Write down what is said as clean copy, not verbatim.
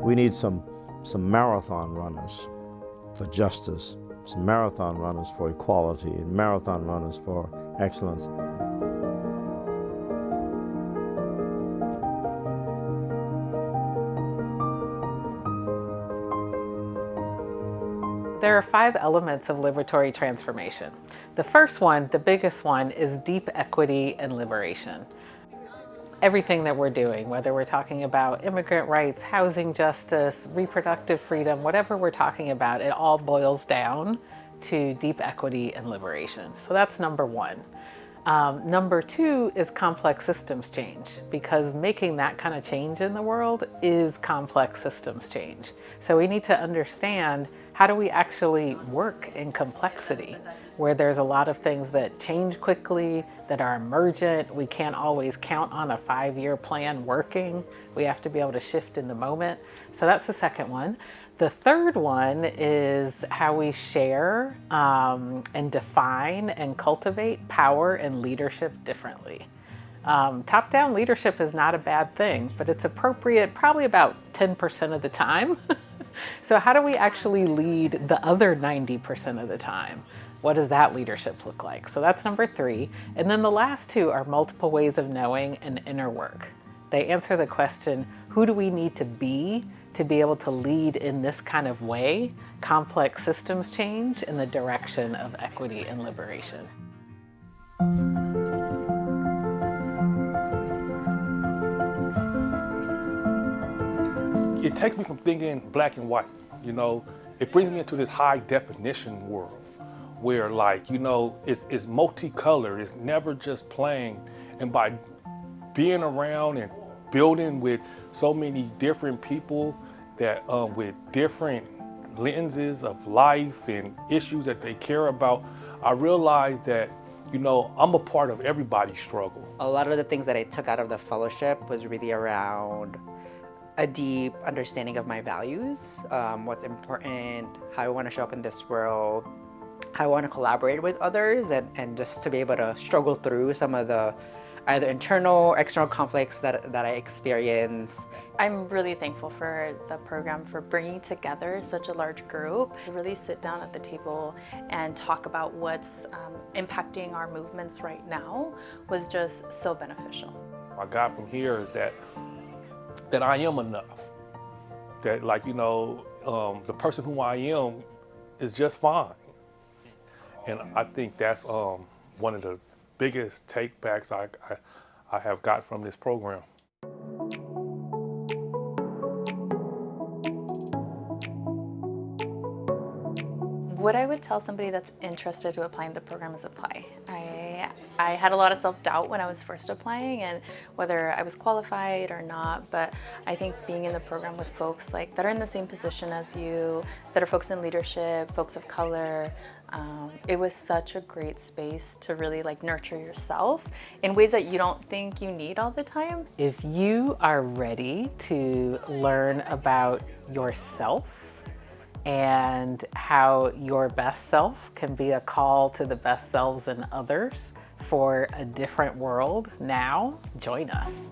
We need some marathon runners for justice, some marathon runners for equality, and marathon runners for excellence. There are 5 elements of liberatory transformation. The first one, the biggest one, is deep equity and liberation. Everything that we're doing, whether we're talking about immigrant rights, housing justice, reproductive freedom, whatever we're talking about, it all boils down to deep equity and liberation. So that's number 1. Number 2 is complex systems change, because making that kind of change in the world is complex systems change. So we need to understand, how do we actually work in complexity, where there's a lot of things that change quickly, that are emergent. We can't always count on a 5-year plan working. We have to be able to shift in the moment. So that's the second one. The third one is how we share and define and cultivate power and leadership differently. Top-down leadership is not a bad thing, but it's appropriate probably about 10% of the time. So how do we actually lead the other 90% of the time? What does that leadership look like? So that's number 3. And then the last 2 are multiple ways of knowing and inner work. They answer the question, who do we need to be able to lead in this kind of way, complex systems change in the direction of equity and liberation? It takes me from thinking black and white, you know. It brings me into this high definition world where, like, you know, it's multicolored, it's never just plain. And by being around and building with so many different people that with different lenses of life and issues that they care about, I realized that, you know, I'm a part of everybody's struggle. A lot of the things that I took out of the fellowship was really around a deep understanding of my values, what's important, how I want to show up in this world, how I want to collaborate with others, and just to be able to struggle through some of the either internal or external conflicts that I experience. I'm really thankful for the program for bringing together such a large group to really sit down at the table and talk about what's impacting our movements right now was just so beneficial. What I got from here is that I am enough. That, like, you know, the person who I am is just fine. And I think that's one of the biggest takebacks I have got from this program. What I would tell somebody that's interested to apply in the program is apply. I had a lot of self-doubt when I was first applying and whether I was qualified or not, but I think being in the program with folks like that are in the same position as you, that are folks in leadership, folks of color, it was such a great space to really like nurture yourself in ways that you don't think you need all the time. If you are ready to learn about yourself and how your best self can be a call to the best selves in others for a different world now, join us.